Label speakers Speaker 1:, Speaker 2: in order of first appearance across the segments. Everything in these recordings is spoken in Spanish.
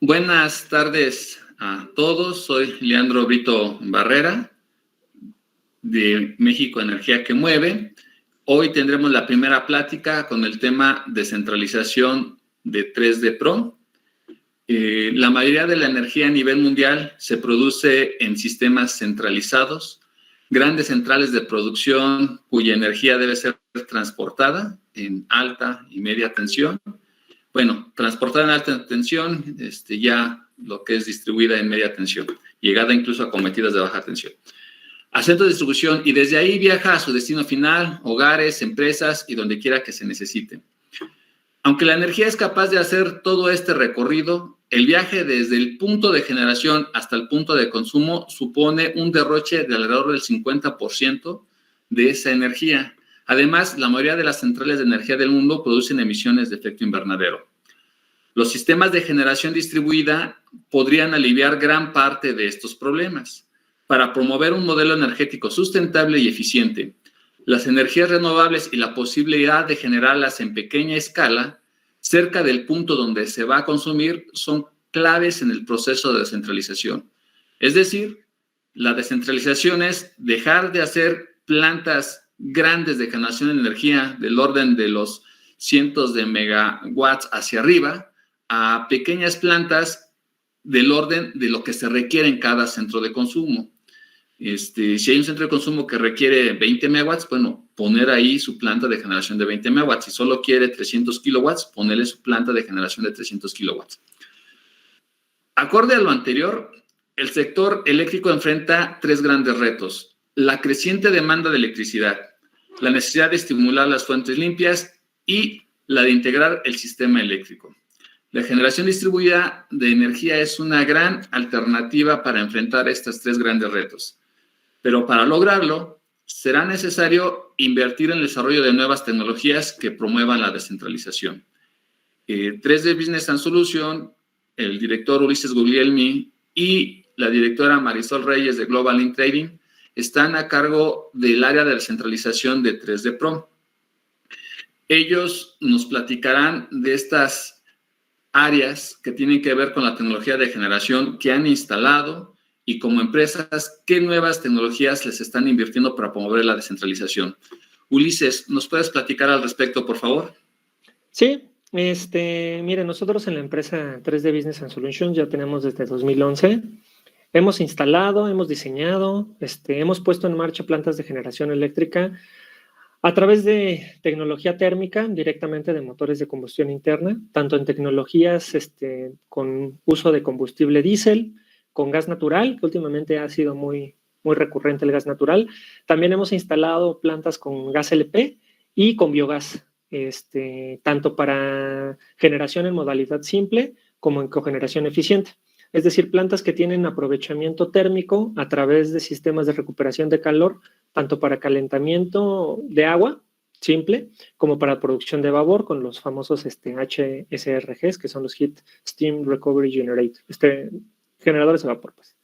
Speaker 1: Buenas tardes a todos. Soy Leandro Brito Barrera de México Energía que Mueve. Hoy tendremos la primera plática con el tema descentralización de 3D Pro. La mayoría de la energía a nivel mundial se produce en sistemas centralizados, grandes centrales de producción cuya energía debe ser transportada en alta y media tensión. Bueno, transportada en alta tensión, ya lo que es distribuida en media tensión, llegada incluso a cometidas de baja tensión. A centro de distribución y desde ahí viaja a su destino final, hogares, empresas y donde quiera que se necesite. Aunque la energía es capaz de hacer todo este recorrido, el viaje desde el punto de generación hasta el punto de consumo supone un derroche de alrededor del 50% de esa energía. Además, la mayoría de las centrales de energía del mundo producen emisiones de efecto invernadero. Los sistemas de generación distribuida podrían aliviar gran parte de estos problemas. Para promover un modelo energético sustentable y eficiente, las energías renovables y la posibilidad de generarlas en pequeña escala, cerca del punto donde se va a consumir, son claves en el proceso de descentralización. Es decir, la descentralización es dejar de hacer plantas grandes de generación de energía del orden de los cientos de megawatts hacia arriba a pequeñas plantas del orden de lo que se requiere en cada centro de consumo. Si hay un centro de consumo que requiere 20 megawatts, bueno, poner ahí su planta de generación de 20 megawatts. Si solo quiere 300 kilowatts, ponerle su planta de generación de 300 kilowatts. Acorde a lo anterior, el sector eléctrico enfrenta tres grandes retos: la creciente demanda de electricidad, la necesidad de estimular las fuentes limpias y la de integrar el sistema eléctrico. La generación distribuida de energía es una gran alternativa para enfrentar estos tres grandes retos. Pero para lograrlo, será necesario invertir en el desarrollo de nuevas tecnologías que promuevan la descentralización. 3D Business and Solutions, el director Ulises Guglielmi y la directora Marisol Reyes de Global Link Trading están a cargo del área de descentralización de 3D Pro. Ellos nos platicarán de estas áreas que tienen que ver con la tecnología de generación que han instalado y como empresas, qué nuevas tecnologías les están invirtiendo para promover la descentralización. Ulises, ¿nos puedes platicar al respecto, por favor?
Speaker 2: Sí, mire, nosotros en la empresa 3D Business and Solutions ya tenemos desde 2011. Hemos instalado, hemos diseñado, hemos puesto en marcha plantas de generación eléctrica a través de tecnología térmica, directamente de motores de combustión interna, tanto en tecnologías con uso de combustible diésel, con gas natural, que últimamente ha sido muy recurrente el gas natural. También hemos instalado plantas con gas LP y con biogás, tanto para generación en modalidad simple como en cogeneración eficiente. Es decir, plantas que tienen aprovechamiento térmico a través de sistemas de recuperación de calor, tanto para calentamiento de agua simple como para producción de vapor con los famosos HSRGs, que son los Heat Steam Recovery Generator, generadores de vapor. Pues.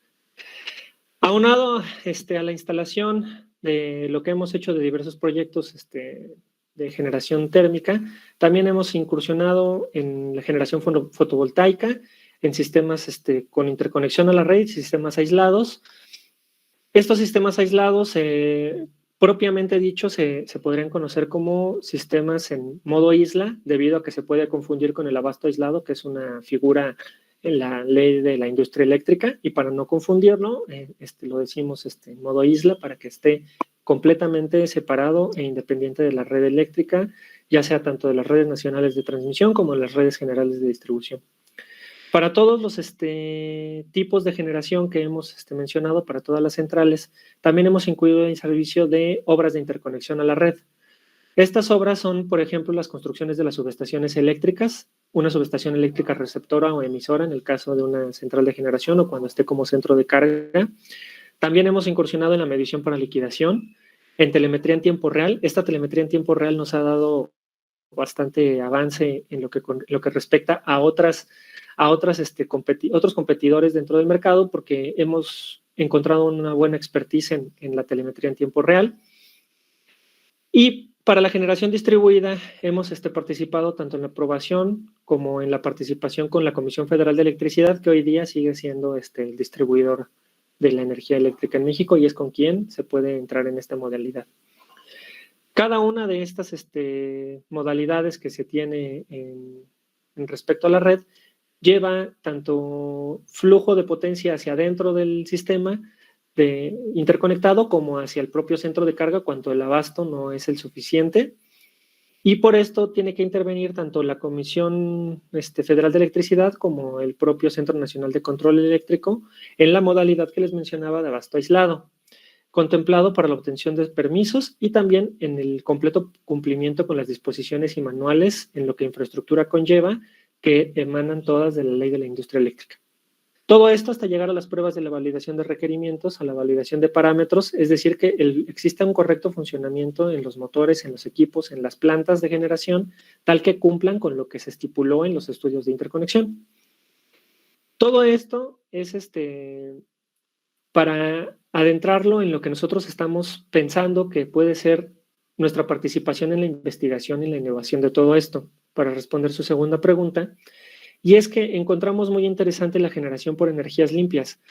Speaker 2: Aunado a la instalación de lo que hemos hecho de diversos proyectos de generación térmica, también hemos incursionado en la generación fotovoltaica, en sistemas con interconexión a la red, sistemas aislados. Estos sistemas aislados, propiamente dicho, se podrían conocer como sistemas en modo isla, debido a que se puede confundir con el abasto aislado, que es una figura en la ley de la industria eléctrica, y para no confundirlo, lo decimos en modo isla, para que esté completamente separado e independiente de la red eléctrica, ya sea tanto de las redes nacionales de transmisión como de las redes generales de distribución. Para todos los tipos de generación que hemos mencionado, para todas las centrales, también hemos incluido el servicio de obras de interconexión a la red. Estas obras son, por ejemplo, las construcciones de las subestaciones eléctricas, una subestación eléctrica receptora o emisora en el caso de una central de generación o cuando esté como centro de carga. También hemos incursionado en la medición para liquidación, en telemetría en tiempo real. Esta telemetría en tiempo real nos ha dado bastante avance en lo que respecta a otros competidores dentro del mercado, porque hemos encontrado una buena expertise en la telemetría en tiempo real. Y Para la generación distribuida hemos participado tanto en la aprobación como en la participación con la Comisión Federal de Electricidad, que hoy día sigue siendo el distribuidor de la energía eléctrica en México y es con quien se puede entrar en esta modalidad. Cada una de estas modalidades que se tiene en respecto a la red lleva tanto flujo de potencia hacia adentro del sistema interconectado como hacia el propio centro de carga cuando el abasto no es el suficiente. Y por esto tiene que intervenir tanto la Comisión Federal de Electricidad como el propio Centro Nacional de Control Eléctrico en la modalidad que les mencionaba de abasto aislado, contemplado para la obtención de permisos y también en el completo cumplimiento con las disposiciones y manuales en lo que infraestructura conlleva, que emanan todas de la Ley de la Industria Eléctrica. Todo esto hasta llegar a las pruebas de la validación de requerimientos, a la validación de parámetros, es decir, que exista un correcto funcionamiento en los motores, en los equipos, en las plantas de generación, tal que cumplan con lo que se estipuló en los estudios de interconexión. Todo esto es para adentrarlo en lo que nosotros estamos pensando que puede ser nuestra participación en la investigación y la innovación de todo esto, para responder su segunda pregunta. Y es que encontramos muy interesante la generación por energías limpias.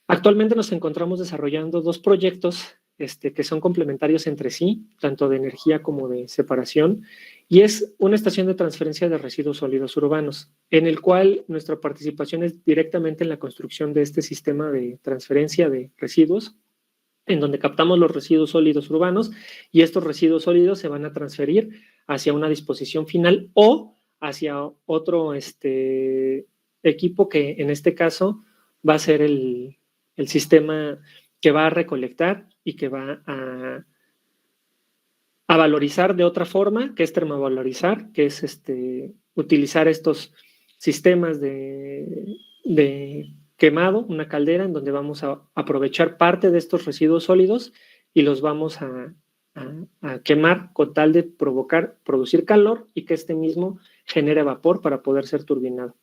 Speaker 2: Actualmente nos encontramos desarrollando 2 proyectos que son complementarios entre sí, tanto de energía como de separación, y es una estación de transferencia de residuos sólidos urbanos, en el cual nuestra participación es directamente en la construcción de este sistema de transferencia de residuos, en donde captamos los residuos sólidos urbanos y estos residuos sólidos se van a transferir hacia una disposición final o hacia otro equipo que en este caso va a ser el sistema que va a recolectar y que va a valorizar de otra forma, que es termovalorizar, que es utilizar estos sistemas de quemado, una caldera en donde vamos a aprovechar parte de estos residuos sólidos y los vamos a quemar con tal de producir calor y que este mismo genere vapor para poder ser turbinado.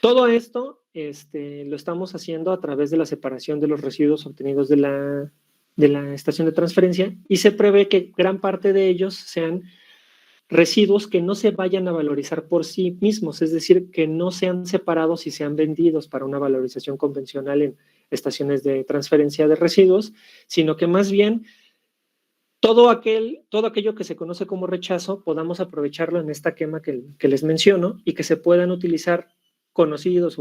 Speaker 2: Todo esto lo estamos haciendo a través de la separación de los residuos obtenidos de la estación de transferencia y se prevé que gran parte de ellos sean residuos que no se vayan a valorizar por sí mismos, es decir, que no sean separados y sean vendidos para una valorización convencional en estaciones de transferencia de residuos, sino que más bien todo aquello que se conoce como rechazo podamos aprovecharlo en esta quema que les menciono y que se puedan utilizar conocidos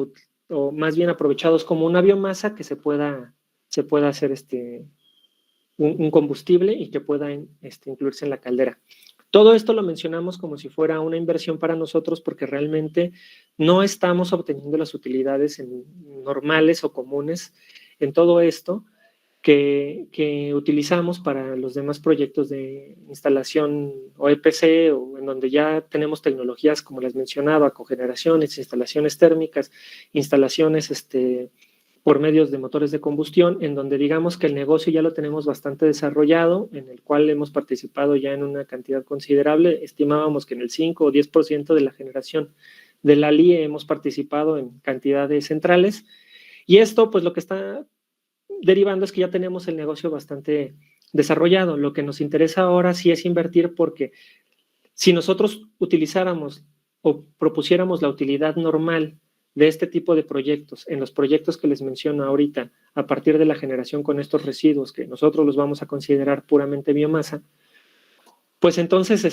Speaker 2: o más bien aprovechados como una biomasa que se pueda hacer un combustible y que pueda incluirse en la caldera. Todo esto lo mencionamos como si fuera una inversión para nosotros porque realmente no estamos obteniendo las utilidades normales o comunes en todo esto que utilizamos para los demás proyectos de instalación o EPC o en donde ya tenemos tecnologías como les mencionaba, cogeneraciones, instalaciones térmicas, instalaciones por medios de motores de combustión, en donde digamos que el negocio ya lo tenemos bastante desarrollado, en el cual hemos participado ya en una cantidad considerable. Estimábamos que en el 5 o 10% de la generación de la LIE hemos participado en cantidades centrales. Y esto, pues lo que está derivando es que ya tenemos el negocio bastante desarrollado. Lo que nos interesa ahora sí es invertir porque si nosotros utilizáramos o propusiéramos la utilidad normal de este tipo de proyectos, en los proyectos que les menciono ahorita, a partir de la generación con estos residuos que nosotros los vamos a considerar puramente biomasa, pues entonces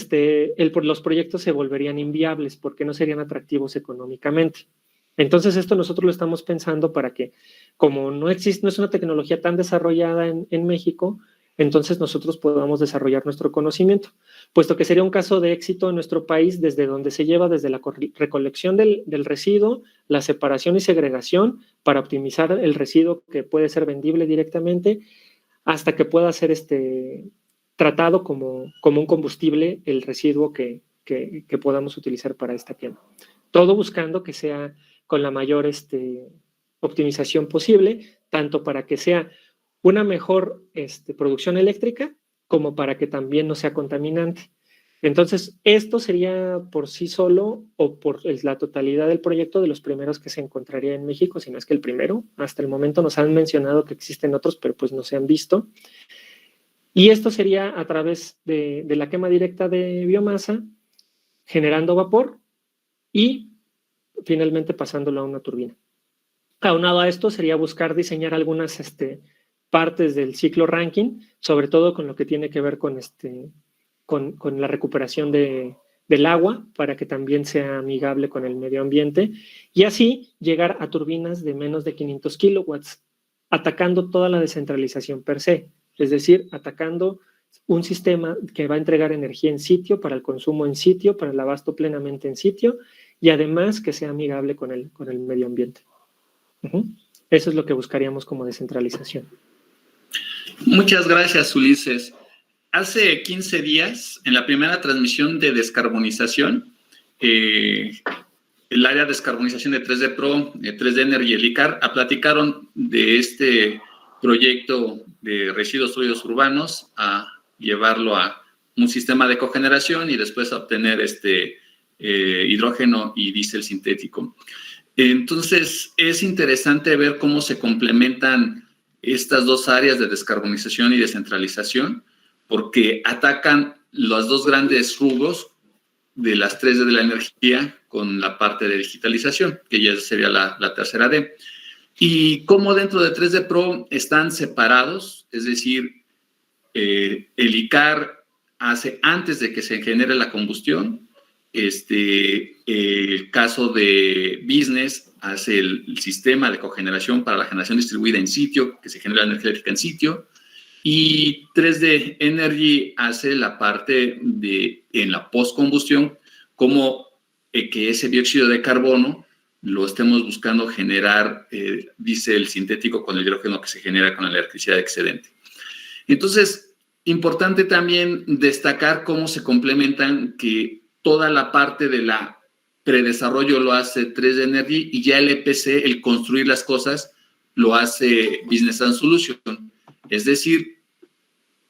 Speaker 2: los proyectos se volverían inviables porque no serían atractivos económicamente. Entonces esto nosotros lo estamos pensando para que, como no es una tecnología tan desarrollada en México, entonces nosotros podamos desarrollar nuestro conocimiento, puesto que sería un caso de éxito en nuestro país desde donde se lleva desde la recolección del residuo, la separación y segregación para optimizar el residuo que puede ser vendible directamente, hasta que pueda ser tratado como un combustible el residuo que podamos utilizar para esta quema. Todo buscando que sea con la mayor optimización posible, tanto para que sea una mejor producción eléctrica como para que también no sea contaminante. Entonces, esto sería por sí solo o por la totalidad del proyecto de los primeros que se encontraría en México, si no es que el primero. Hasta el momento nos han mencionado que existen otros, pero pues no se han visto. Y esto sería a través de la quema directa de biomasa, generando vapor y finalmente pasándolo a una turbina. Aunado a esto sería buscar diseñar algunas partes del ciclo Rankine, sobre todo con lo que tiene que ver con la recuperación del agua, para que también sea amigable con el medio ambiente, y así llegar a turbinas de menos de 500 kilowatts, atacando toda la descentralización per se, es decir, atacando un sistema que va a entregar energía en sitio, para el consumo en sitio, para el abasto plenamente en sitio, y además que sea amigable con el medio ambiente. Eso es lo que buscaríamos como descentralización.
Speaker 1: Muchas gracias, Ulises. Hace 15 días, en la primera transmisión de descarbonización, el área de descarbonización de 3D Pro, 3D Energy y el ICAR platicaron de este proyecto de residuos sólidos urbanos a llevarlo a un sistema de cogeneración y después a obtener hidrógeno y diésel sintético. Entonces, es interesante ver cómo se complementan estas dos áreas de descarbonización y descentralización, porque atacan los dos grandes rubros de las 3D de la energía con la parte de digitalización, que ya sería la tercera D. Y cómo dentro de 3D Pro están separados, es decir, el ICAR hace antes de que se genere la combustión, el caso de Business hace el sistema de cogeneración para la generación distribuida en sitio, que se genera energía eléctrica en sitio, y 3D Energy hace la parte en la postcombustión, como que ese dióxido de carbono lo estemos buscando generar diésel sintético con el hidrógeno que se genera con la electricidad excedente. Entonces, importante también destacar cómo se complementan, que toda la parte de la predesarrollo lo hace 3D Energy y ya el EPC, el construir las cosas, lo hace Business and Solution. Es decir,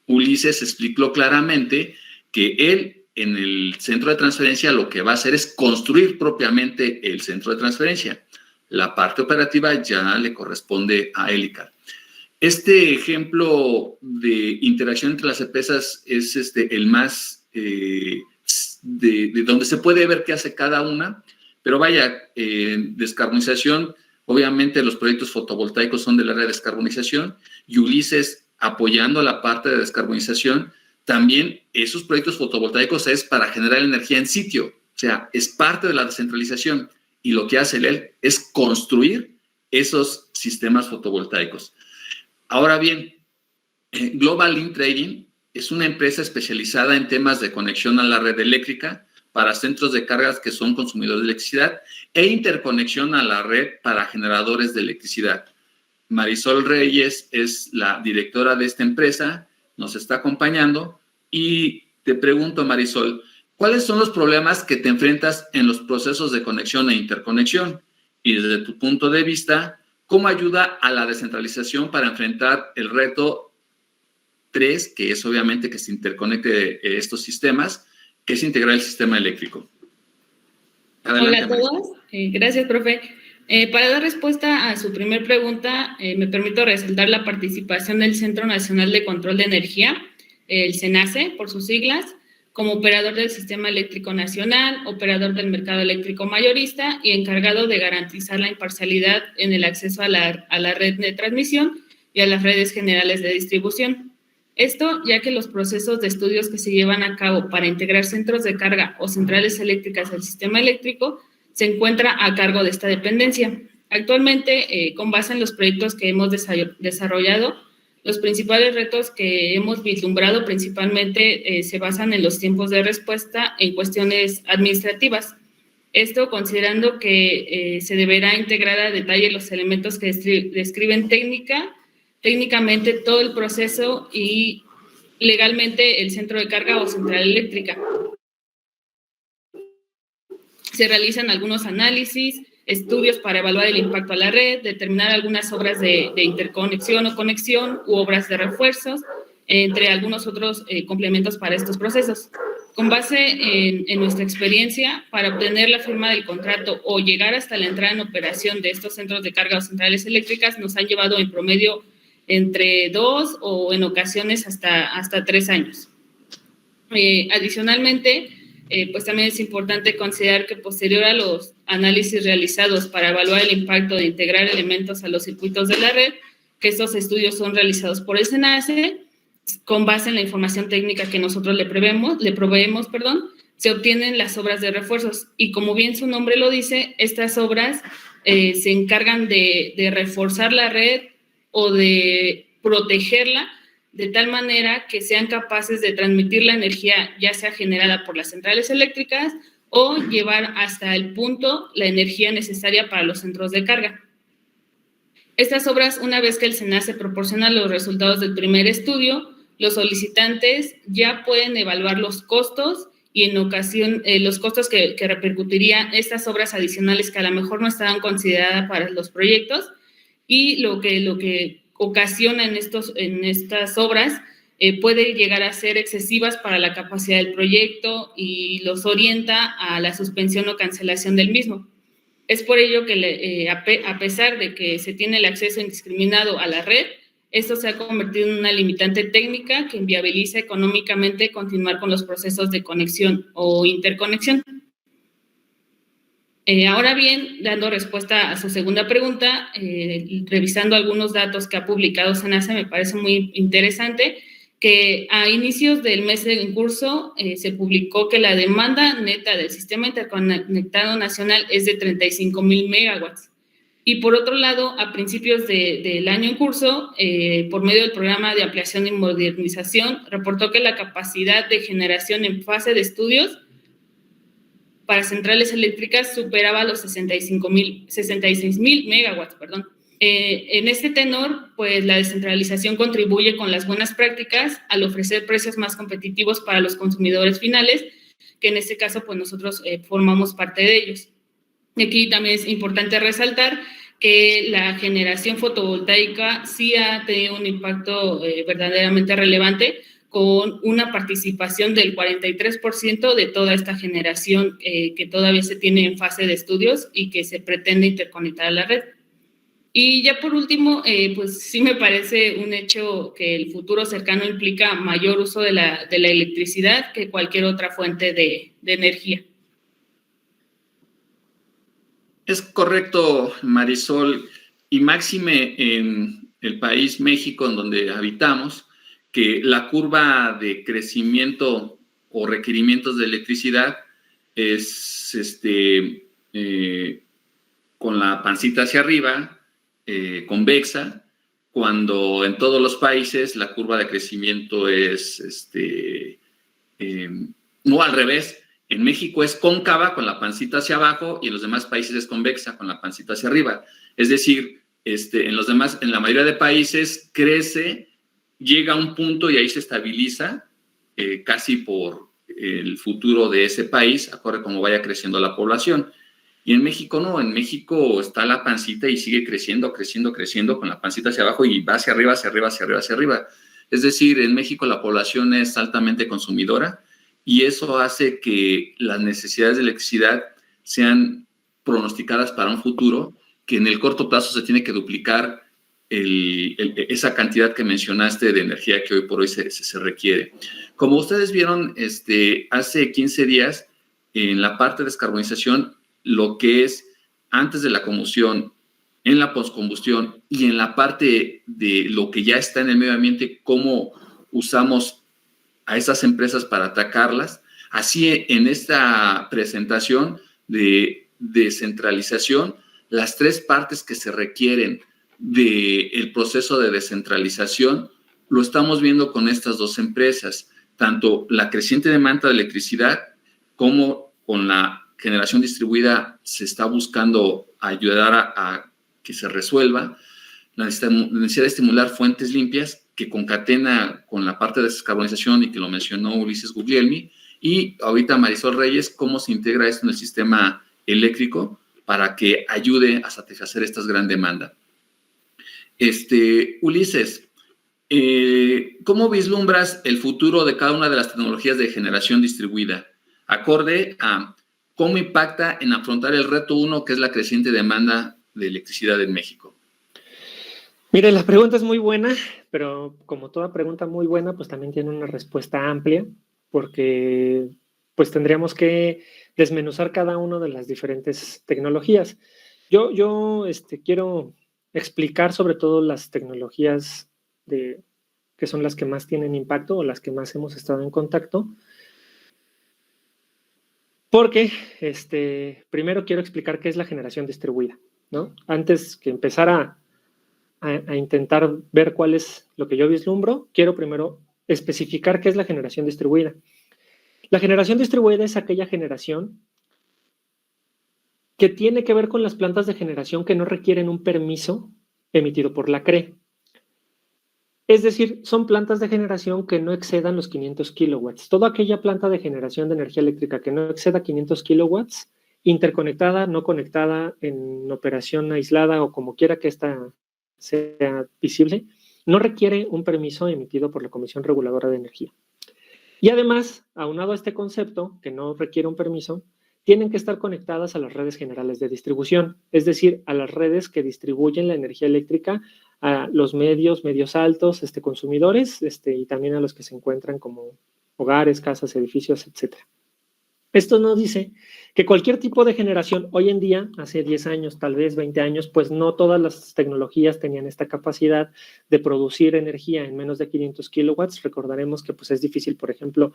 Speaker 1: Ulises explicó claramente que él en el centro de transferencia lo que va a hacer es construir propiamente el centro de transferencia. La parte operativa ya le corresponde a Elicar. Este ejemplo de interacción entre las empresas es el más de donde se puede ver qué hace cada una, pero vaya, descarbonización, obviamente los proyectos fotovoltaicos son del área de descarbonización y Ulises apoyando la parte de descarbonización, también esos proyectos fotovoltaicos es para generar energía en sitio, o sea, es parte de la descentralización y lo que hace él es construir esos sistemas fotovoltaicos. Ahora bien, Global Link Trading es una empresa especializada en temas de conexión a la red eléctrica para centros de cargas que son consumidores de electricidad e interconexión a la red para generadores de electricidad. Marisol Reyes es la directora de esta empresa, nos está acompañando y te pregunto, Marisol, ¿cuáles son los problemas que te enfrentas en los procesos de conexión e interconexión? Y desde tu punto de vista, ¿cómo ayuda a la descentralización para enfrentar el reto 3, que es obviamente que se interconecte estos sistemas, que es integrar el sistema eléctrico?
Speaker 3: Adelante. Hola a todos, gracias, profe. Para dar respuesta a su primer pregunta, me permito resaltar la participación del Centro Nacional de Control de Energía, el CENACE, por sus siglas, como operador del Sistema Eléctrico Nacional, operador del mercado eléctrico mayorista y encargado de garantizar la imparcialidad en el acceso a la red de transmisión y a las redes generales de distribución. Esto ya que los procesos de estudios que se llevan a cabo para integrar centros de carga o centrales eléctricas al sistema eléctrico se encuentra a cargo de esta dependencia. Actualmente, con base en los proyectos que hemos desarrollado, los principales retos que hemos vislumbrado principalmente se basan en los tiempos de respuesta en cuestiones administrativas. Esto considerando que se deberá integrar a detalle los elementos que describen técnicamente todo el proceso y legalmente el centro de carga o central eléctrica. Se realizan algunos análisis, estudios para evaluar el impacto a la red, determinar algunas obras de interconexión o conexión u obras de refuerzos, entre algunos otros complementos para estos procesos. Con base en nuestra experiencia, para obtener la firma del contrato o llegar hasta la entrada en operación de estos centros de carga o centrales eléctricas, nos han llevado en promedio entre 2 o en ocasiones hasta 3 años. Adicionalmente, pues también es importante considerar que posterior a los análisis realizados para evaluar el impacto de integrar elementos a los circuitos de la red, que estos estudios son realizados por el SENACE, con base en la información técnica que nosotros le proveemos, se obtienen las obras de refuerzos. Y como bien su nombre lo dice, estas obras se encargan de reforzar la red o de protegerla de tal manera que sean capaces de transmitir la energía ya sea generada por las centrales eléctricas o llevar hasta el punto la energía necesaria para los centros de carga. Estas obras, una vez que el SENACE proporciona los resultados del primer estudio, los solicitantes ya pueden evaluar los costos y en ocasión los costos que repercutirían estas obras adicionales que a lo mejor no estaban consideradas para los proyectos, y lo que ocasiona en estas obras puede llegar a ser excesivas para la capacidad del proyecto y los orienta a la suspensión o cancelación del mismo. Es por ello que a pesar de que se tiene el acceso indiscriminado a la red, esto se ha convertido en una limitante técnica que inviabiliza económicamente continuar con los procesos de conexión o interconexión. Ahora bien, dando respuesta a su segunda pregunta, revisando algunos datos que ha publicado SENACE, me parece muy interesante que a inicios del mes en curso se publicó que la demanda neta del Sistema Interconectado Nacional es de 35,000 megawatts. Y por otro lado, a principios del año en curso, por medio del programa de ampliación y modernización, reportó que la capacidad de generación en fase de estudios para centrales eléctricas superaba los 66,000 megawatts. En este tenor, pues la descentralización contribuye con las buenas prácticas al ofrecer precios más competitivos para los consumidores finales, que en este caso, pues nosotros formamos parte de ellos. Y aquí también es importante resaltar que la generación fotovoltaica sí ha tenido un impacto verdaderamente relevante, con una participación del 43% de toda esta generación que todavía se tiene en fase de estudios y que se pretende interconectar a la red. Y ya por último, pues sí me parece un hecho que el futuro cercano implica mayor uso de la electricidad que cualquier otra fuente de energía.
Speaker 1: Es correcto, Marisol, y máxime en el país México, en donde habitamos, que la curva de crecimiento o requerimientos de electricidad es con la pancita hacia arriba, convexa, cuando en todos los países la curva de crecimiento es no al revés. En México es cóncava con la pancita hacia abajo y en los demás países es convexa con la pancita hacia arriba. Es decir, en la mayoría de países crece, llega a un punto y ahí se estabiliza casi por el futuro de ese país, acorde como vaya creciendo la población. Y en México no, en México está la pancita y sigue creciendo con la pancita hacia abajo y va hacia arriba, hacia arriba, hacia arriba, hacia arriba. Es decir, en México la población es altamente consumidora y eso hace que las necesidades de electricidad sean pronosticadas para un futuro que en el corto plazo se tiene que duplicar esa cantidad que mencionaste de energía que hoy por hoy se requiere. Como ustedes vieron, hace 15 días, en la parte de descarbonización, lo que es antes de la combustión, en la postcombustión y en la parte de lo que ya está en el medio ambiente, cómo usamos a esas empresas para atacarlas. Así, en esta presentación de descentralización, las tres partes que se requieren del proceso de descentralización lo estamos viendo con estas dos empresas, tanto la creciente demanda de electricidad como con la generación distribuida se está buscando ayudar a que se resuelva la necesidad de estimular fuentes limpias que concatena con la parte de descarbonización y que lo mencionó Ulises Guglielmi, y ahorita Marisol Reyes, cómo se integra esto en el sistema eléctrico para que ayude a satisfacer esta gran demanda. Ulises, ¿cómo vislumbras el futuro de cada una de las tecnologías de generación distribuida, acorde a cómo impacta en afrontar el reto 1, que es la creciente demanda de electricidad en México?
Speaker 2: Mire, la pregunta es muy buena, pero como toda pregunta muy buena, pues también tiene una respuesta amplia, porque pues tendríamos que desmenuzar cada una de las diferentes tecnologías. Yo quiero explicar sobre todo las tecnologías que son las que más tienen impacto o las que más hemos estado en contacto, porque primero quiero explicar qué es la generación distribuida, ¿no? Antes que empezar a intentar ver cuál es lo que yo vislumbro, quiero primero especificar qué es la generación distribuida. La generación distribuida es aquella generación que tiene que ver con las plantas de generación que no requieren un permiso emitido por la CRE. Es decir, son plantas de generación que no excedan los 500 kilowatts. Toda aquella planta de generación de energía eléctrica que no exceda 500 kilowatts, interconectada, no conectada, en operación aislada o como quiera que ésta sea visible, no requiere un permiso emitido por la Comisión Reguladora de Energía. Y además, aunado a este concepto, que no requiere un permiso, tienen que estar conectadas a las redes generales de distribución, es decir, a las redes que distribuyen la energía eléctrica a los medios altos, consumidores, y también a los que se encuentran como hogares, casas, edificios, etc. Esto nos dice que cualquier tipo de generación, hoy en día, hace 10 años, tal vez 20 años, pues no todas las tecnologías tenían esta capacidad de producir energía en menos de 500 kilowatts. Recordaremos que pues es difícil, por ejemplo,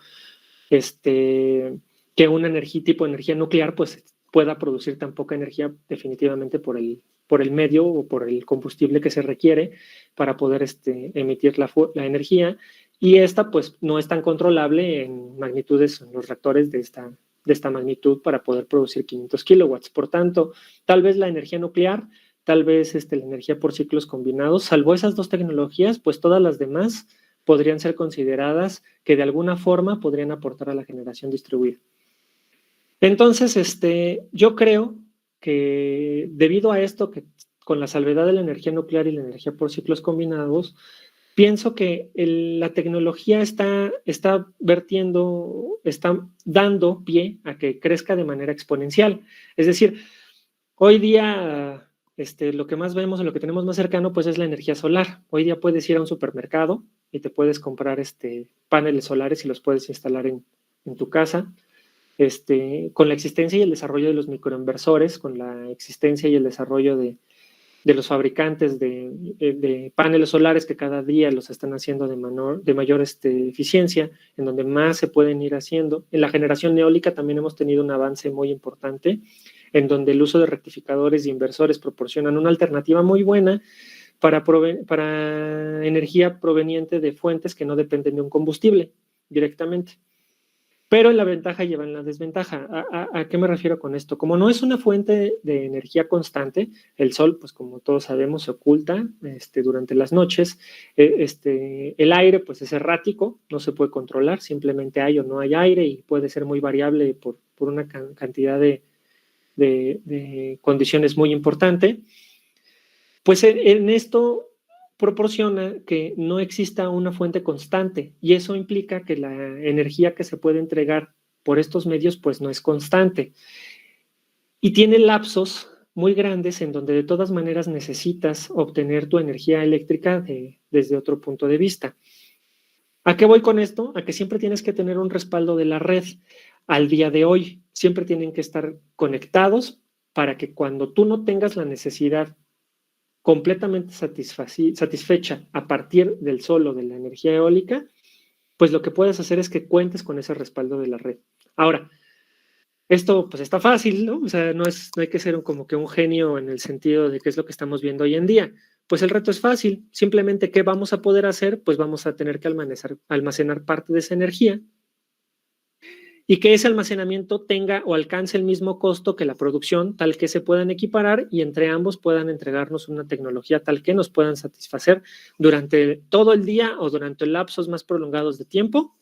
Speaker 2: que una tipo de energía nuclear pues pueda producir tan poca energía definitivamente por el medio o por el combustible que se requiere para poder emitir la energía, y esta pues no es tan controlable en magnitudes, en los reactores de esta magnitud para poder producir 500 kilowatts. Por tanto, tal vez la energía nuclear, tal vez la energía por ciclos combinados, salvo esas dos tecnologías, pues todas las demás podrían ser consideradas que de alguna forma podrían aportar a la generación distribuida. Entonces, yo creo que debido a esto, que con la salvedad de la energía nuclear y la energía por ciclos combinados, pienso que la tecnología está dando pie a que crezca de manera exponencial. Es decir, hoy día lo que más vemos o lo que tenemos más cercano pues es la energía solar. Hoy día puedes ir a un supermercado y te puedes comprar paneles solares y los puedes instalar en tu casa. Con la existencia y el desarrollo de los microinversores, con la existencia y el desarrollo de los fabricantes de paneles solares que cada día los están haciendo de mayor eficiencia, en donde más se pueden ir haciendo. En la generación eólica también hemos tenido un avance muy importante, en donde el uso de rectificadores y inversores proporcionan una alternativa muy buena para energía proveniente de fuentes que no dependen de un combustible directamente. Pero en la ventaja lleva en la desventaja. ¿A qué me refiero con esto? Como no es una fuente de energía constante, el sol, pues como todos sabemos, se oculta durante las noches. El aire, pues es errático, no se puede controlar, simplemente hay o no hay aire y puede ser muy variable por una cantidad de condiciones muy importante. Pues en esto proporciona que no exista una fuente constante, y eso implica que la energía que se puede entregar por estos medios pues no es constante y tiene lapsos muy grandes en donde de todas maneras necesitas obtener tu energía eléctrica desde otro punto de vista. ¿A qué voy con esto? A que siempre tienes que tener un respaldo de la red. Al día de hoy siempre tienen que estar conectados para que cuando tú no tengas la necesidad completamente satisfecha a partir del sol o de la energía eólica, pues lo que puedes hacer es que cuentes con ese respaldo de la red. Ahora, esto pues está fácil, ¿no? O sea, no hay que ser como que un genio en el sentido de qué es lo que estamos viendo hoy en día. Pues el reto es fácil, simplemente ¿qué vamos a poder hacer? Pues vamos a tener que almacenar parte de esa energía y que ese almacenamiento tenga o alcance el mismo costo que la producción, tal que se puedan equiparar y entre ambos puedan entregarnos una tecnología tal que nos puedan satisfacer durante todo el día o durante lapsos más prolongados de tiempo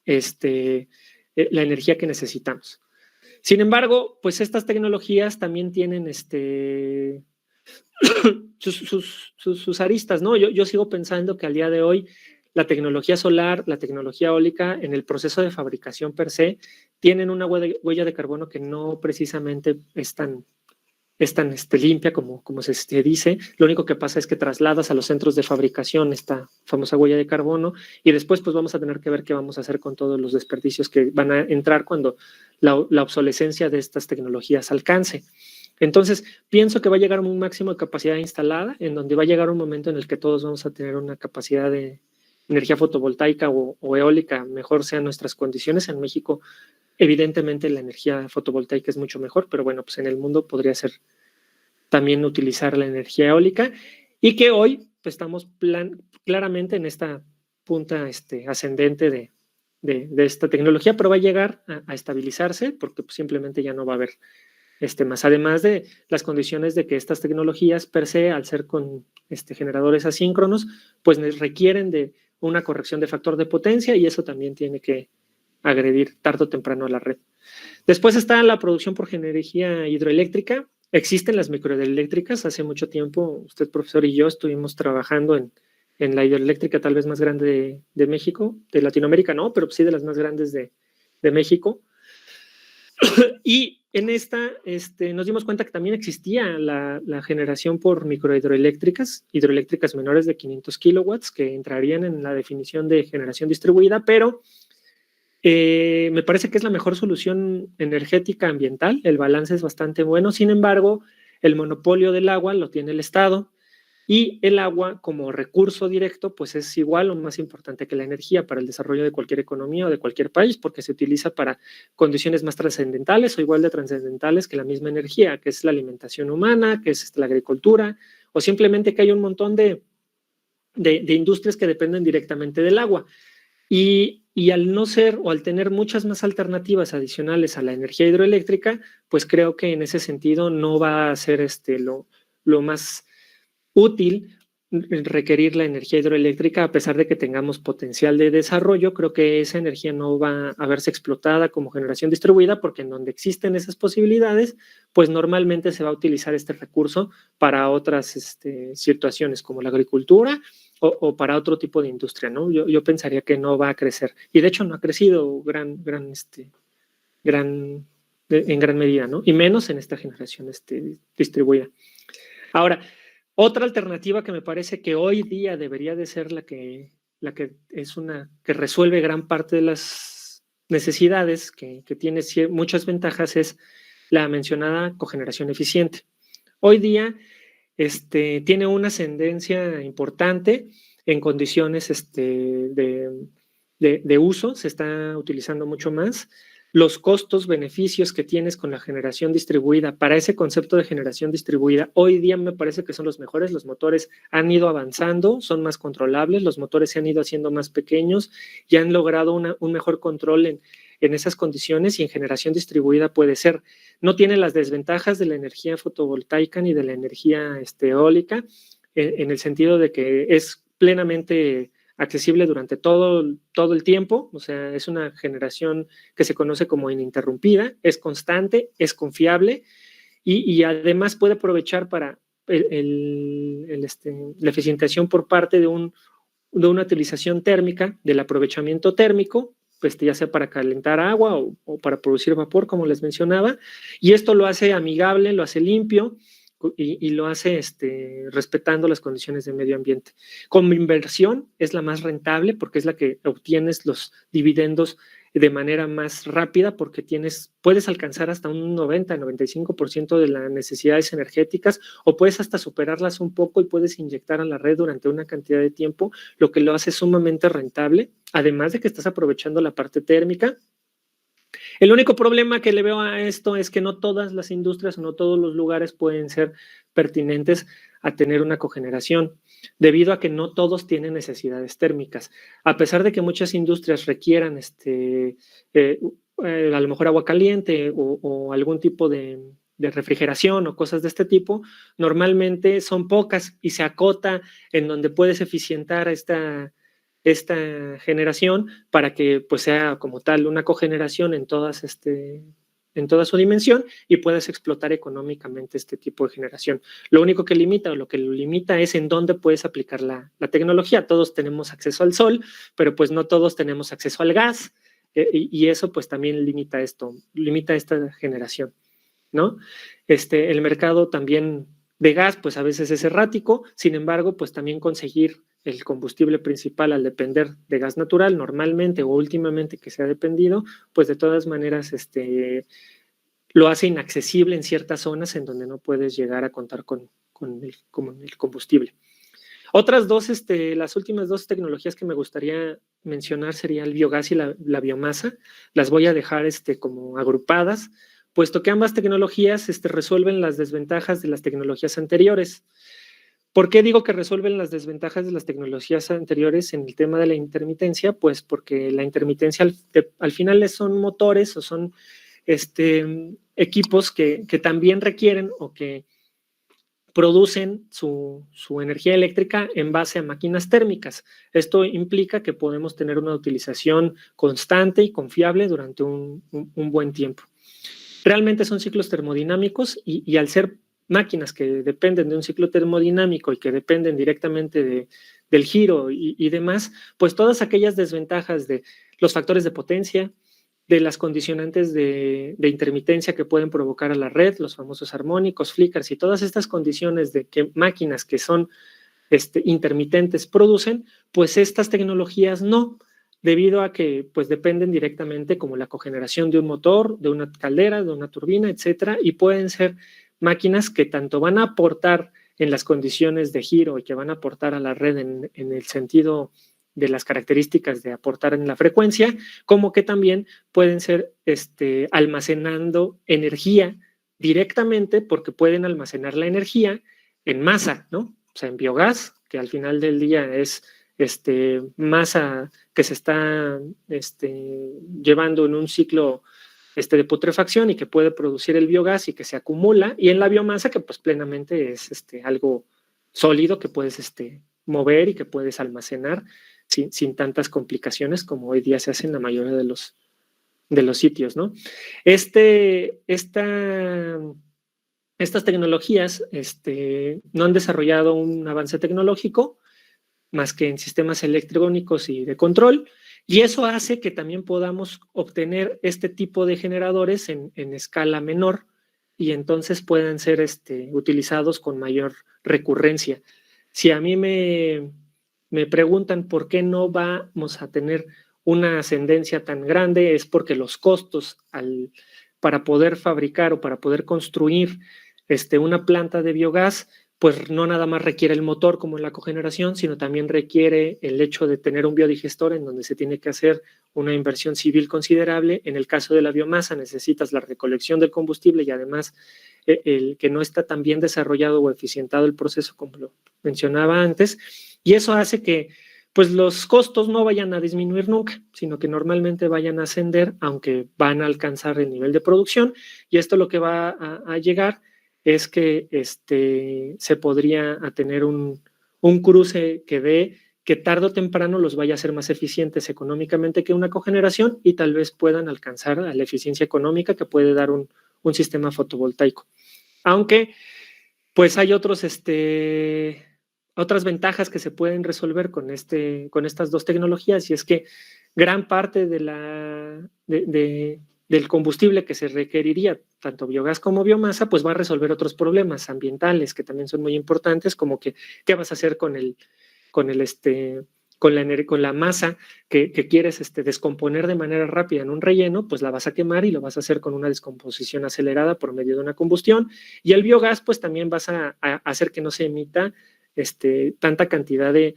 Speaker 2: la energía que necesitamos. Sin embargo, pues estas tecnologías también tienen sus aristas, ¿no? Yo sigo pensando que al día de hoy la tecnología solar, la tecnología eólica, en el proceso de fabricación per se, tienen una huella de carbono que no precisamente es tan es tan limpia como se dice. Lo único que pasa es que trasladas a los centros de fabricación esta famosa huella de carbono y después pues vamos a tener que ver qué vamos a hacer con todos los desperdicios que van a entrar cuando la obsolescencia de estas tecnologías alcance. Entonces, pienso que va a llegar a un máximo de capacidad instalada, en donde va a llegar un momento en el que todos vamos a tener una capacidad de energía fotovoltaica o eólica, mejor sean nuestras condiciones. En México, evidentemente, la energía fotovoltaica es mucho mejor, pero bueno, pues en el mundo podría ser también utilizar la energía eólica y que hoy pues, estamos claramente en esta punta ascendente de esta tecnología, pero va a llegar a estabilizarse porque pues, simplemente ya no va a haber más, además de las condiciones de que estas tecnologías per se, al ser con generadores asíncronos, pues requieren de una corrección de factor de potencia y eso también tiene que agredir tarde o temprano a la red. Después está la producción por energía hidroeléctrica. Existen las microhidroeléctricas. Hace mucho tiempo, usted, profesor, y yo estuvimos trabajando en la hidroeléctrica tal vez más grande de México, de Latinoamérica no, pero sí de las más grandes de México. Y en esta nos dimos cuenta que también existía la generación por microhidroeléctricas, hidroeléctricas menores de 500 kilowatts, que entrarían en la definición de generación distribuida, pero me parece que es la mejor solución energética ambiental, el balance es bastante bueno, sin embargo, el monopolio del agua lo tiene el Estado, y el agua como recurso directo pues es igual o más importante que la energía para el desarrollo de cualquier economía o de cualquier país porque se utiliza para condiciones más trascendentales o igual de trascendentales que la misma energía, que es la alimentación humana, que es la agricultura o simplemente que hay un montón de industrias que dependen directamente del agua. Y al no ser o al tener muchas más alternativas adicionales a la energía hidroeléctrica, pues creo que en ese sentido no va a ser lo más útil requerir la energía hidroeléctrica a pesar de que tengamos potencial de desarrollo. Creo que esa energía no va a verse explotada como generación distribuida porque en donde existen esas posibilidades, pues normalmente se va a utilizar este recurso para otras situaciones como la agricultura o para otro tipo de industria, ¿no? Yo pensaría que no va a crecer y de hecho no ha crecido en gran medida, ¿no? Y menos en esta generación distribuida. Ahora, otra alternativa que me parece que hoy día debería de ser la que que resuelve gran parte de las necesidades, que tiene muchas ventajas, es la mencionada cogeneración eficiente. Hoy día tiene una ascendencia importante en condiciones de uso, se está utilizando mucho más. Los costos, beneficios que tienes con la generación distribuida, para ese concepto de generación distribuida, hoy día me parece que son los mejores. Los motores han ido avanzando, son más controlables, los motores se han ido haciendo más pequeños y han logrado un mejor control en esas condiciones y en generación distribuida puede ser. No tiene las desventajas de la energía fotovoltaica ni de la energía eólica, en el sentido de que es plenamente accesible durante todo el tiempo, o sea, es una generación que se conoce como ininterrumpida, es constante, es confiable y además puede aprovechar para la eficientización por parte de una utilización térmica, del aprovechamiento térmico, pues ya sea para calentar agua o para producir vapor, como les mencionaba, y esto lo hace amigable, lo hace limpio, y lo hace respetando las condiciones de medio ambiente. Como inversión es la más rentable porque es la que obtienes los dividendos de manera más rápida porque puedes alcanzar hasta un 90-95% de las necesidades energéticas o puedes hasta superarlas un poco y puedes inyectar a la red durante una cantidad de tiempo, lo que lo hace sumamente rentable, además de que estás aprovechando la parte térmica. El único problema que le veo a esto es que no todas las industrias o no todos los lugares pueden ser pertinentes a tener una cogeneración, debido a que no todos tienen necesidades térmicas. A pesar de que muchas industrias requieran a lo mejor agua caliente o algún tipo de refrigeración o cosas de este tipo, normalmente son pocas y se acota en donde puedes eficientar esta generación para que pues sea como tal una cogeneración en toda su dimensión y puedas explotar económicamente este tipo de generación. Lo único que limita o lo que lo limita es en dónde puedes aplicar la tecnología. Todos tenemos acceso al sol, pero pues no todos tenemos acceso al gas y eso pues también limita esta generación. ¿no? El mercado también de gas, pues a veces es errático, sin embargo, pues también conseguir el combustible principal al depender de gas natural, normalmente o últimamente que se ha dependido, pues de todas maneras lo hace inaccesible en ciertas zonas en donde no puedes llegar a contar con el combustible. Otras dos, las últimas dos tecnologías que me gustaría mencionar serían el biogás y la biomasa. Las voy a dejar como agrupadas, puesto que ambas tecnologías resuelven las desventajas de las tecnologías anteriores. ¿Por qué digo que resuelven las desventajas de las tecnologías anteriores en el tema de la intermitencia? Pues porque la intermitencia al final son motores o son equipos que también requieren o que producen su energía eléctrica en base a máquinas térmicas. Esto implica que podemos tener una utilización constante y confiable durante un buen tiempo. Realmente son ciclos termodinámicos y al ser máquinas que dependen de un ciclo termodinámico y que dependen directamente del giro y demás, pues todas aquellas desventajas de los factores de potencia, de las condicionantes de intermitencia que pueden provocar a la red, los famosos armónicos, flickers y todas estas condiciones de que máquinas que son intermitentes producen, pues estas tecnologías no, debido a que pues dependen directamente como la cogeneración de un motor, de una caldera, de una turbina, etcétera, y pueden ser máquinas que tanto van a aportar en las condiciones de giro y que van a aportar a la red en el sentido de las características de aportar en la frecuencia, como que también pueden ser almacenando energía directamente porque pueden almacenar la energía en masa, ¿no? O sea, en biogás, que al final del día es masa que se está llevando en un ciclo de putrefacción y que puede producir el biogás y que se acumula, y en la biomasa que pues plenamente es algo sólido que puedes mover y que puedes almacenar sin tantas complicaciones como hoy día se hace en la mayoría de los sitios, ¿no? Estas tecnologías no han desarrollado un avance tecnológico más que en sistemas electrónicos y de control, y eso hace que también podamos obtener este tipo de generadores en escala menor y entonces puedan ser utilizados con mayor recurrencia. Si a mí me preguntan por qué no vamos a tener una ascendencia tan grande, es porque los costos para poder fabricar o para poder construir una planta de biogás, pues no nada más requiere el motor como en la cogeneración, sino también requiere el hecho de tener un biodigestor en donde se tiene que hacer una inversión civil considerable. En el caso de la biomasa necesitas la recolección del combustible y además el que no está tan bien desarrollado o eficientado el proceso como lo mencionaba antes, y eso hace que pues los costos no vayan a disminuir nunca, sino que normalmente vayan a ascender, aunque van a alcanzar el nivel de producción, y esto lo que va a llegar es que se podría tener un cruce que tarde o temprano los vaya a hacer más eficientes económicamente que una cogeneración y tal vez puedan alcanzar a la eficiencia económica que puede dar un sistema fotovoltaico. Aunque, pues hay otras ventajas que se pueden resolver con estas dos tecnologías, y es que gran parte del combustible que se requeriría, tanto biogás como biomasa, pues va a resolver otros problemas ambientales que también son muy importantes, como que qué vas a hacer con la masa que quieres descomponer de manera rápida en un relleno, pues la vas a quemar y lo vas a hacer con una descomposición acelerada por medio de una combustión, y el biogás pues también vas a hacer que no se emita tanta cantidad de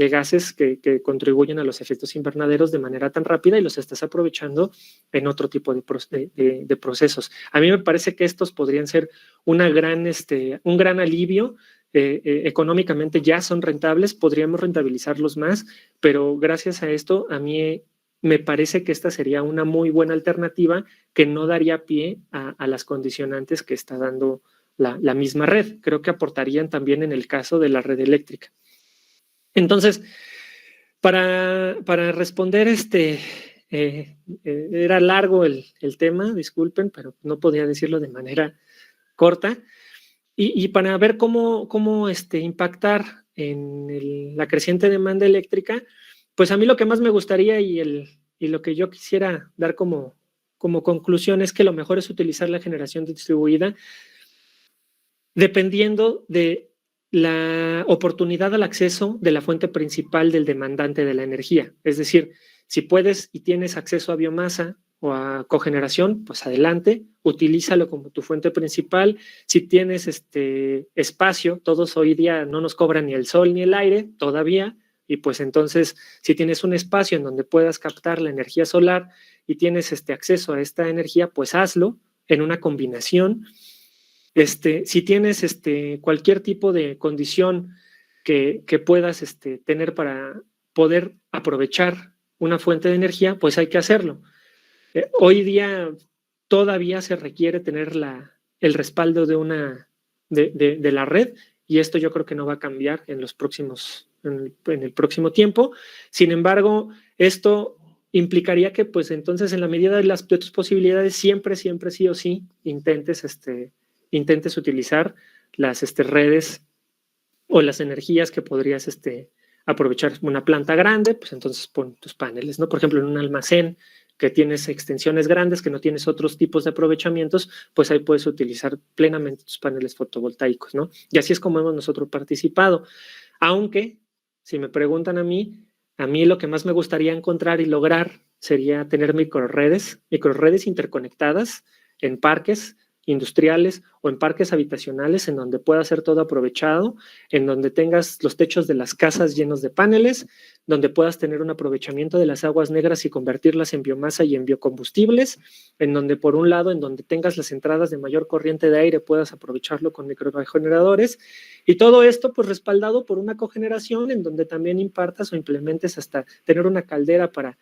Speaker 2: gases que contribuyen a los efectos invernaderos de manera tan rápida y los estás aprovechando en otro tipo de procesos. A mí me parece que estos podrían ser un gran alivio. Económicamente ya son rentables, podríamos rentabilizarlos más, pero gracias a esto a mí me parece que esta sería una muy buena alternativa que no daría pie a las condicionantes que está dando la misma red. Creo que aportarían también en el caso de la red eléctrica. Entonces, para responder era largo el tema, disculpen, pero no podía decirlo de manera corta. Y para ver cómo impactar en la creciente demanda eléctrica, pues a mí lo que más me gustaría y lo que yo quisiera dar como como conclusión es que lo mejor es utilizar la generación distribuida dependiendo de la oportunidad al acceso de la fuente principal del demandante de la energía. Es decir, si puedes y tienes acceso a biomasa o a cogeneración, pues adelante, utilízalo como tu fuente principal. Si tienes espacio, todos hoy día no nos cobran ni el sol ni el aire todavía, y pues entonces si tienes un espacio en donde puedas captar la energía solar y tienes acceso a esta energía, pues hazlo en una combinación. Si tienes cualquier tipo de condición que puedas tener para poder aprovechar una fuente de energía, pues hay que hacerlo. Hoy día todavía se requiere tener el respaldo de la red, y esto yo creo que no va a cambiar en el próximo tiempo. Sin embargo, esto implicaría que pues entonces en la medida de tus posibilidades siempre sí o sí intentes utilizar las redes o las energías que podrías aprovechar. Una planta grande, pues entonces pon tus paneles, ¿no? Por ejemplo, en un almacén que tienes extensiones grandes, que no tienes otros tipos de aprovechamientos, pues ahí puedes utilizar plenamente tus paneles fotovoltaicos, ¿no? Y así es como hemos nosotros participado. Aunque, si me preguntan a mí lo que más me gustaría encontrar y lograr sería tener microredes interconectadas en parques industriales o en parques habitacionales en donde pueda ser todo aprovechado, en donde tengas los techos de las casas llenos de paneles, donde puedas tener un aprovechamiento de las aguas negras y convertirlas en biomasa y en biocombustibles, en donde por un lado, en donde tengas las entradas de mayor corriente de aire, puedas aprovecharlo con microgeneradores, y todo esto pues respaldado por una cogeneración en donde también impartas o implementes hasta tener una caldera para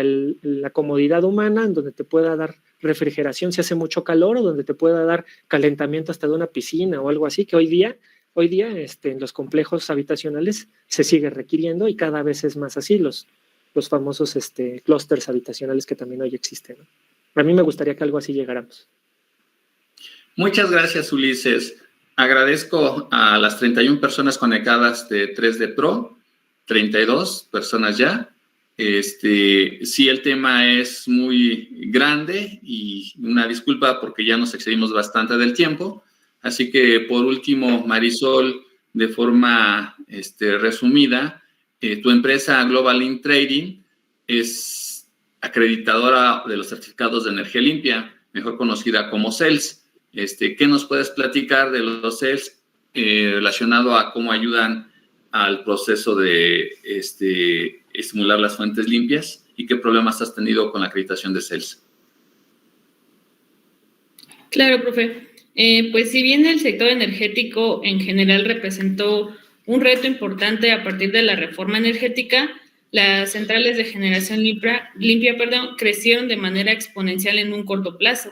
Speaker 2: la comodidad humana, en donde te pueda dar refrigeración si hace mucho calor, o donde te pueda dar calentamiento hasta de una piscina o algo así, que hoy día en los complejos habitacionales se sigue requiriendo, y cada vez es más así, los famosos clústeres habitacionales que también hoy existen, ¿no? A mí me gustaría que algo así llegáramos.
Speaker 1: Muchas gracias, Ulises. Agradezco a las 31 personas conectadas de 3D Pro, 32 personas ya. Sí, el tema es muy grande y una disculpa porque ya nos excedimos bastante del tiempo. Así que, por último, Marisol, de forma resumida, tu empresa Global Link Trading es acreditadora de los certificados de energía limpia, mejor conocida como CELS. ¿Qué nos puedes platicar de los CELS relacionado a cómo ayudan al proceso de estimular las fuentes limpias, y qué problemas has tenido con la acreditación de CELS?
Speaker 3: Claro, profe. Pues si bien el sector energético en general representó un reto importante a partir de la reforma energética, las centrales de generación limpia, crecieron de manera exponencial en un corto plazo,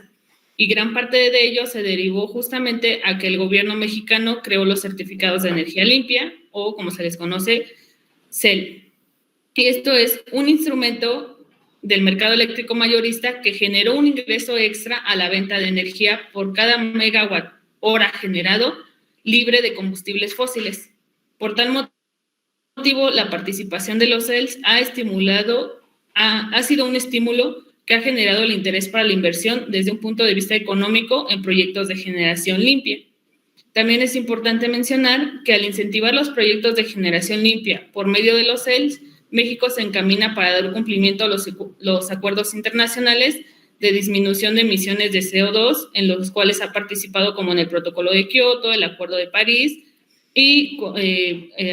Speaker 3: y gran parte de ello se derivó justamente a que el gobierno mexicano creó los certificados de energía limpia, o como se les conoce, CEL. Y esto es un instrumento del mercado eléctrico mayorista que generó un ingreso extra a la venta de energía por cada megawatt hora generado libre de combustibles fósiles. Por tal motivo, la participación de los CELS ha sido un estímulo que ha generado el interés para la inversión desde un punto de vista económico en proyectos de generación limpia. También es importante mencionar que al incentivar los proyectos de generación limpia por medio de los CELS, México se encamina para dar cumplimiento a los acuerdos internacionales de disminución de emisiones de CO2, en los cuales ha participado, como en el Protocolo de Kioto, el Acuerdo de París, y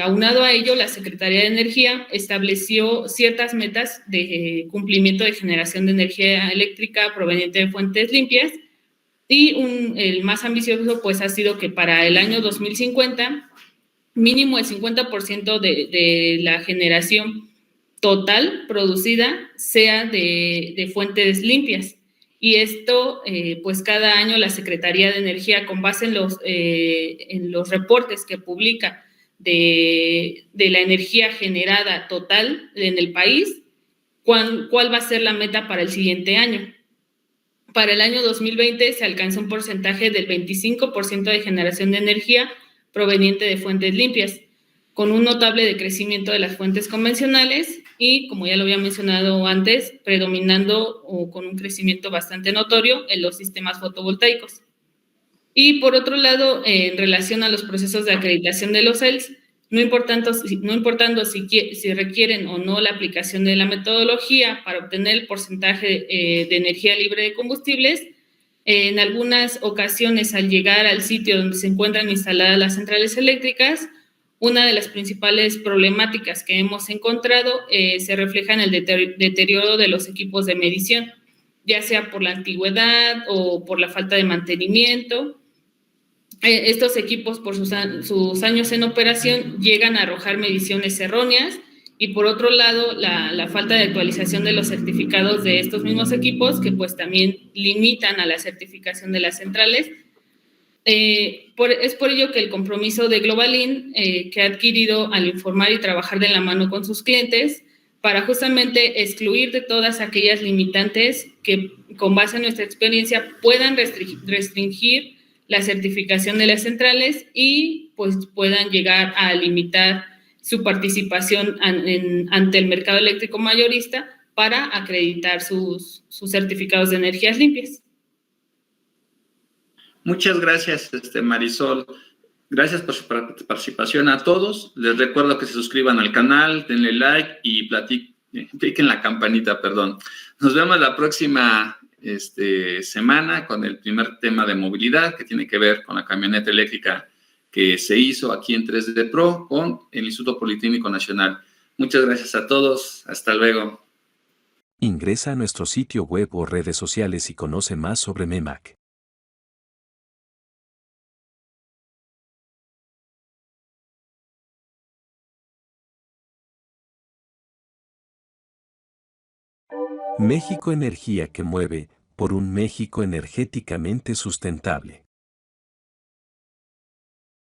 Speaker 3: aunado a ello, la Secretaría de Energía estableció ciertas metas de cumplimiento de generación de energía eléctrica proveniente de fuentes limpias, y el más ambicioso pues ha sido que para el año 2050 mínimo el 50% de la generación total producida sea de fuentes limpias. Y esto, pues cada año la Secretaría de Energía, con base en los reportes que publica de la energía generada total en el país, cuál va a ser la meta para el siguiente año. Para el año 2020 se alcanzó un porcentaje del 25% de generación de energía proveniente de fuentes limpias, con un notable decrecimiento de las fuentes convencionales y, como ya lo había mencionado antes, predominando o con un crecimiento bastante notorio en los sistemas fotovoltaicos. Y por otro lado, en relación a los procesos de acreditación de los CELS, no importando si requieren o no la aplicación de la metodología para obtener el porcentaje de energía libre de combustibles, en algunas ocasiones, al llegar al sitio donde se encuentran instaladas las centrales eléctricas, una de las principales problemáticas que hemos encontrado se refleja en el deterioro de los equipos de medición, ya sea por la antigüedad o por la falta de mantenimiento. Estos equipos, por sus años en operación, llegan a arrojar mediciones erróneas, y por otro lado, la falta de actualización de los certificados de estos mismos equipos, que pues también limitan a la certificación de las centrales. Es por ello que el compromiso de Globalin, que ha adquirido al informar y trabajar de la mano con sus clientes, para justamente excluir de todas aquellas limitantes que, con base en nuestra experiencia, puedan restringir la certificación de las centrales y pues puedan llegar a limitar su participación ante el mercado eléctrico mayorista para acreditar sus certificados de energías limpias.
Speaker 1: Muchas gracias, Marisol. Gracias por su participación a todos. Les recuerdo que se suscriban al canal, denle like y cliquen la campanita, perdón. Nos vemos la próxima semana con el primer tema de movilidad que tiene que ver con la camioneta eléctrica que se hizo aquí en 3D Pro con el Instituto Politécnico Nacional. Muchas gracias a todos. Hasta luego.
Speaker 4: Ingresa a nuestro sitio web o redes sociales y conoce más sobre MEMAC. México, energía que mueve, por un México energéticamente sustentable.